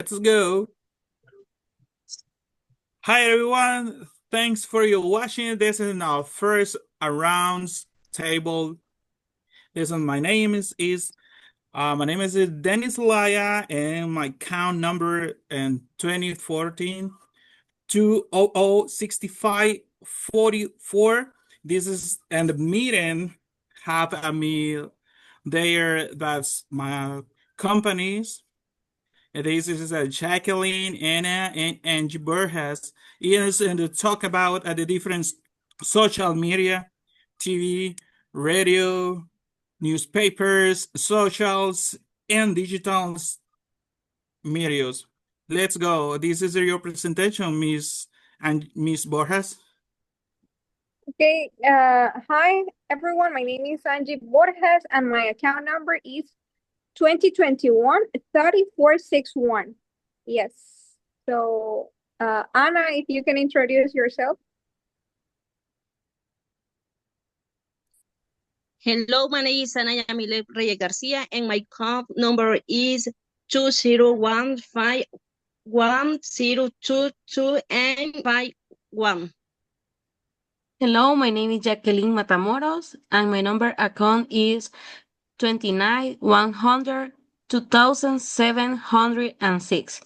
Let's go. Hi everyone. Thanks for your watching. This is our first around table. Listen, my name is Dennis Laya, and my count number in 2014 2006544. This is and the meeting have a meal there. That's my companies. This is Jacqueline, Anna, and Angie Burgess. Yes, and to talk about the different social media, TV, radio, newspapers, socials, and digital medias. Let's go. This is your presentation, Miss and Miss Borges. Okay, hi everyone. My name is Angie Borges and my account number is 2021-3461. Yes. So, Anna, if you can introduce yourself. Hello, my name is Ana Yamile Reyes Garcia, and my account number is 20151022 and 51. Hello, my name is Jacqueline Matamoros, and my number account is 29-100-2706.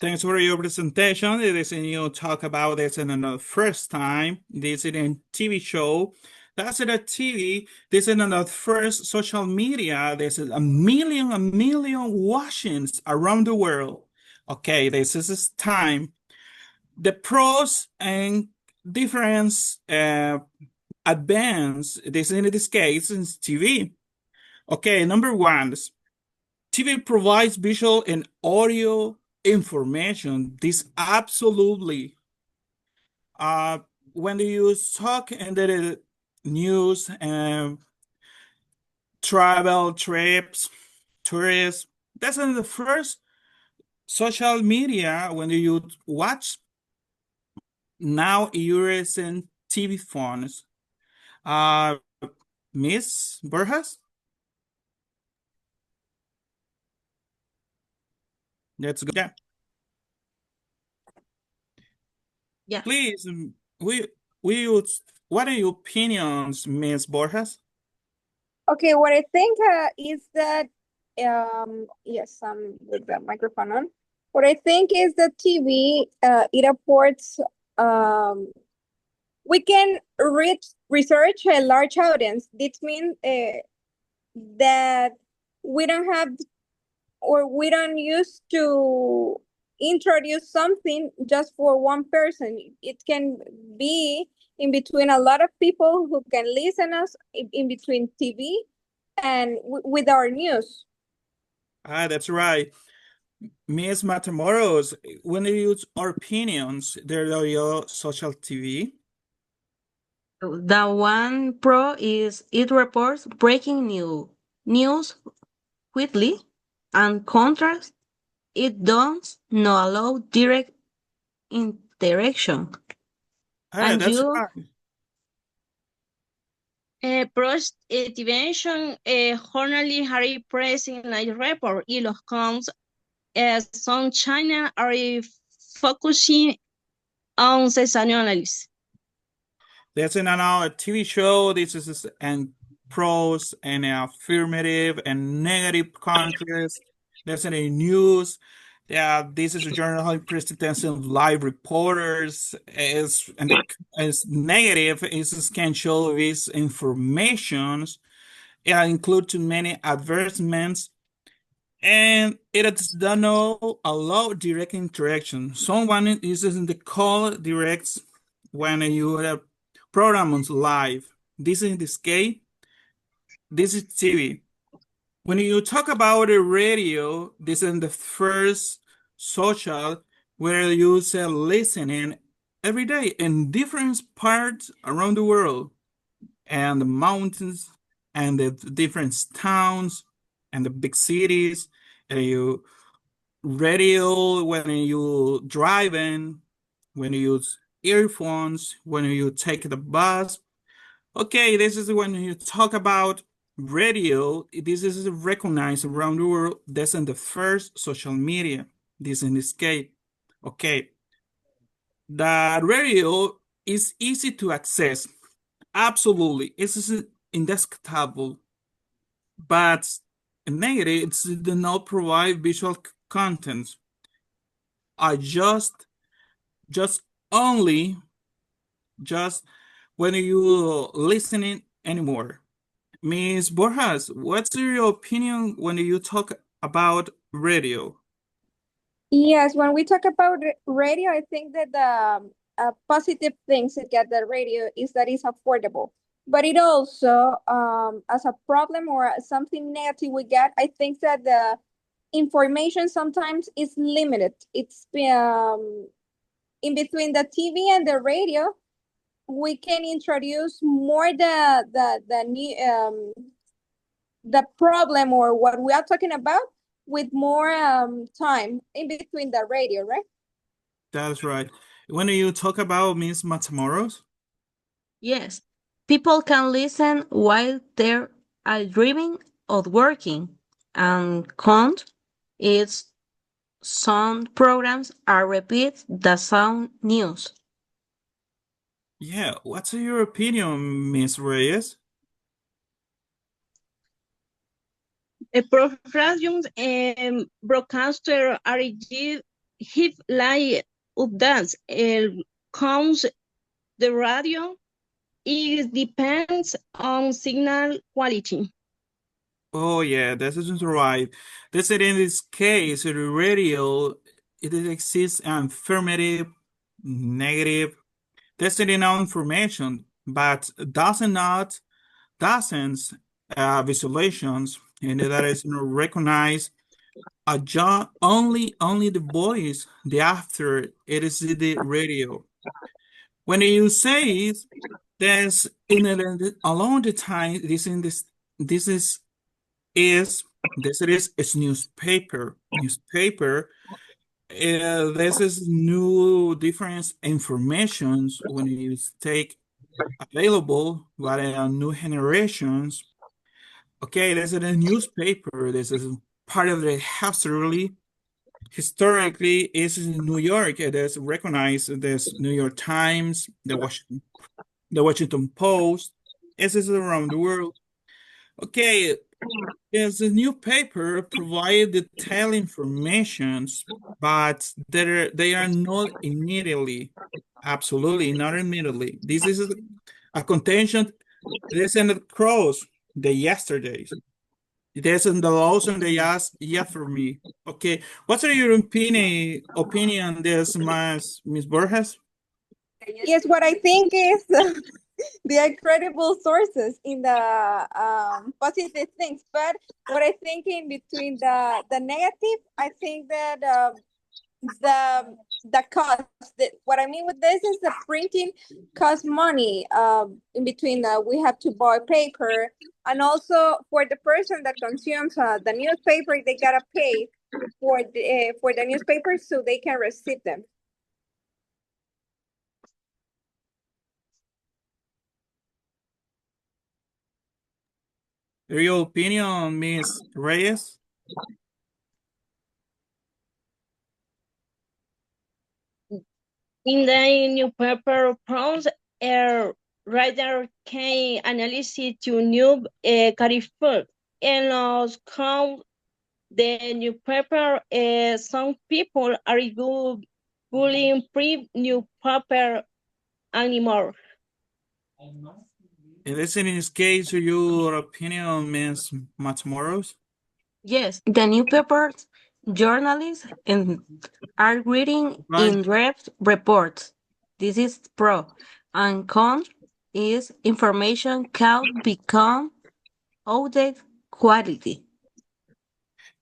Thanks for your presentation. It is a new talk about this in the first time. This is a TV show. That's in a TV. This is the first social media. This is a million watchings around the world. Okay, this is time. The pros and difference advance. This in this case is TV. Okay, number one, TV provides visual and audio information. This absolutely. When you talk in the news and travel trips, tourists, that's in the first social media when you watch. Now you're in TV phones. Miss Burgess? Let's go. Yeah. Please, we would. What are your opinions, Miss Borges? Okay, what I think is that, yes, I'm with the microphone on. What I think is that TV, it affords, we can research a large audience. This means that we don't have, or we don't use to introduce something just for one person. It can be in between a lot of people who can listen us in between TV and with our news. That's right. Miss Matamoros, when you use our opinions, there are your social TV. The one pro is it reports breaking news quickly, and contrast, it does not allow direct interaction. And That's you, right. Pros intervention, journalist Harry Press in a report, y los cons, some China are focusing on scenario analysis. That's in another TV show. This is and pros and affirmative and negative contrast. That's in the news. Yeah, this is a journal presentation of live reporters. As negative is can show these informations. It includes too many advertisements, and it does not allow direct interaction. Someone is in the call directs when you have programs live. This case, this is TV. When you talk about the radio, this is the first social where you say listening every day in different parts around the world, and the mountains and the different towns and the big cities, and you radio when you driving, when you use earphones, when you take the bus. Okay, this is when you talk about Radio, this is recognized around the world. That's in the first social media. This in this case. Okay. The radio is easy to access. Absolutely. It's indescribable. But negative, it does not provide visual content. I just only, just when you listening anymore. Miss Borjas, what's your opinion when you talk about radio? Yes, when we talk about radio, I think that the positive things to get the radio is that it's affordable. But it also, as a problem or something negative we get, I think that the information sometimes is limited. It's in between the TV and the radio, we can introduce more the new the problem or what we are talking about with more time in between the radio, right? That's right. When you talk about Miss Matamoros, Yes, people can listen while they are driving or working, and count is sound programs are repeat the sound news. yeah, what's your opinion, Miss Reyes? Professions broadcaster are hit like updates. Comes the radio. It depends on signal quality. Oh yeah, this is right. This is in this case, the radio, it exists affirmative, negative, this is enough information, but doesn't visualizations, and that is recognized only the voice, the after it is the radio. When you say it, there's in along the time this in this is this is newspaper. This is new different informations when you take available by new generations. Okay, this is a newspaper. This is part of the history. Historically, is in New York. It is recognized. There's New York Times, the Washington Post. This is around the world. Okay, there's a new paper provide detailed informations, but they are not immediately, absolutely not immediately. This is a contention. This and across the yesterdays. This and the laws and the yes for me. Okay, what's your opinion on this, Miss Borges? Yes, what I think is the incredible sources in the positive things, but what I think in between the negative, I think that the cost. What I mean with this is the printing costs money. In between, we have to buy paper, and also for the person that consumes the newspaper, they gotta pay for the newspapers so they can receive them. Your opinion, Miss Reyes? In the newspaper prose, a writer can analyze to new careful en los counts the newspaper. Some people are bullying print newspaper anymore. In this case, your opinion, Miss Matamoros? Yes, the newspapers, journalists, and are reading Right. in-depth reports. This is pro. And con is information can become outdated quality.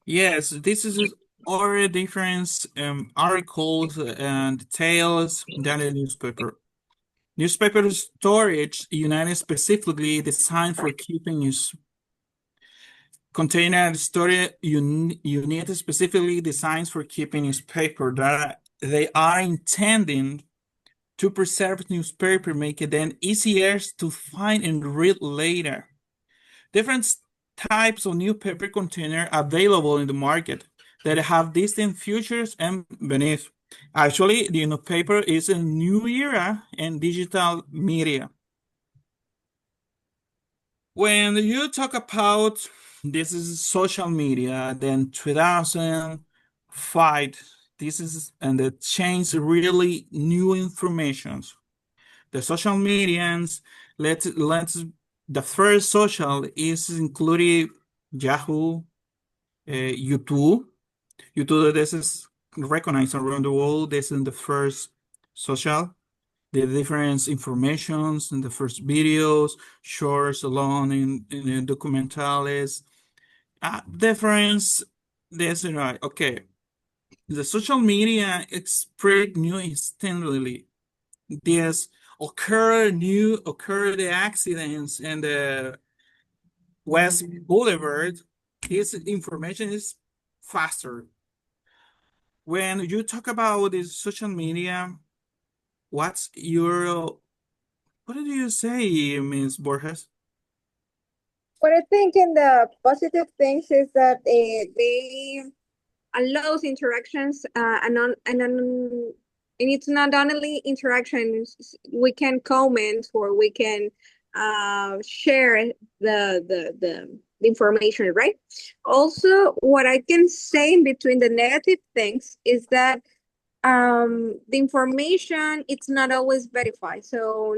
Yes, this is all different articles and details than a newspaper. Newspaper storage unit specifically designed for keeping news. Container storage unit specifically designed for keeping newspaper that they are intending to preserve newspaper, make it then easier to find and read later. Different types of new paper container available in the market that have distinct features and benefits. Actually, the paper is a new era in digital media. When you talk about this is social media, then 2005, this is and it changed really new informations. The social medians, let's the first social is included Yahoo, YouTube. YouTube, this is recognized around the world. This is the first social. The different informations in the first videos, shorts alone in the documentales. Difference, this is right. Okay. The social media spread new instantly. This occur the accidents and the West Boulevard. This information is faster. When you talk about this social media, what's your what did you say, Ms. Borges? What I think in the positive things is that they allows interactions and it's not only interactions. We can comment or we can share the information, right? Also, what I can say in between the negative things is that the information it's not always verified. So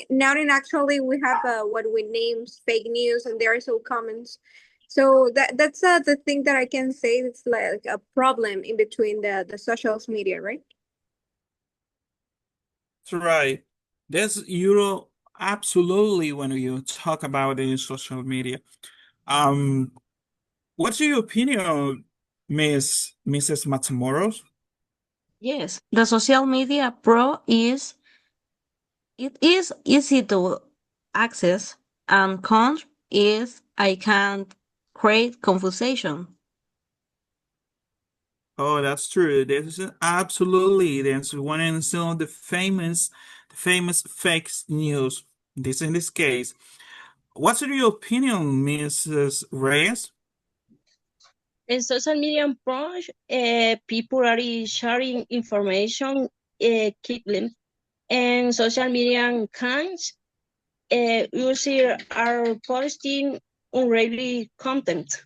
now in actually we have what we name fake news, and there are so comments. So that's the thing that I can say it's like a problem in between the social media, right? That's right. That's you absolutely when you talk about the social media. Um, what's your opinion, Mrs. Matamoros? Yes, the social media pro is it is easy to access, and con is I can't create conversation. Oh, that's true. This is absolutely that's one and so the famous fake news. This in this case. What's your opinion, Mrs. Reyes? In social media approach, people are sharing information quickly, and social media kinds users are posting unrelated content.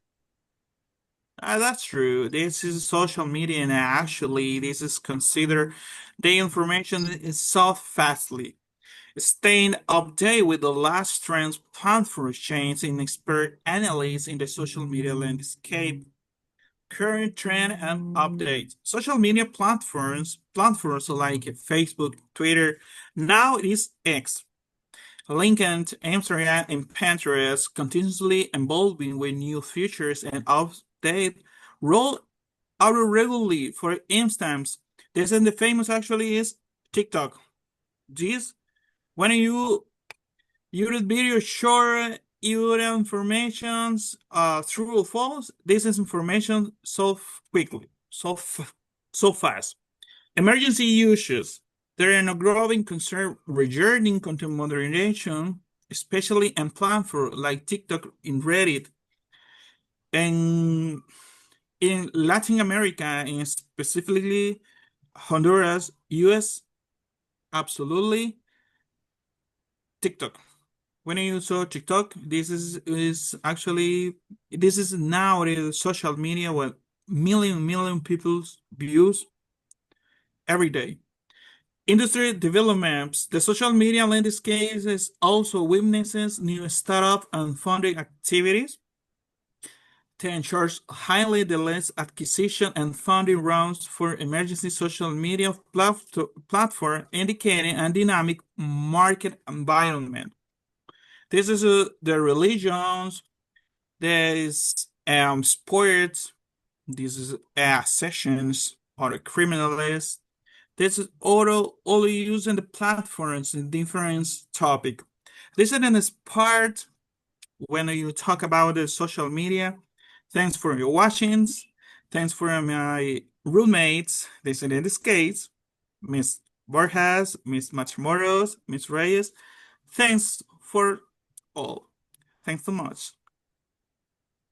That's true. This is social media, and actually, this is considered the information is so fastly. Staying updated with the last trends, platform change in expert analysis in the social media landscape, current trend and updates. Social media platforms like Facebook, Twitter, now it is X, LinkedIn, Instagram, and Pinterest continuously evolving with new features and updates roll out regularly. For instance, this and the famous actually is TikTok. This when your video short your informations true or false, this is information so quickly, so fast. Emergency uses. There are no growing concern regarding content moderation, especially in platforms like TikTok and Reddit. And in Latin America, and specifically Honduras, US, absolutely TikTok. When you saw TikTok, this is actually this is now the social media with million people's views every day. Industry developments. The social media landscape is also witnesses new startup and funding activities to ensure highly delayed acquisition and funding rounds for emergency social media platform, indicating a dynamic market environment. This is the religions, there is sports, this is sessions or the criminalists. This is all using the platforms in different topic. This is part when you talk about the social media. Thanks for your watchings. Thanks for my roommates. This is in this case, Miss Borjas, Miss Matamoros, Miss Reyes. Thanks for all. Thanks so much.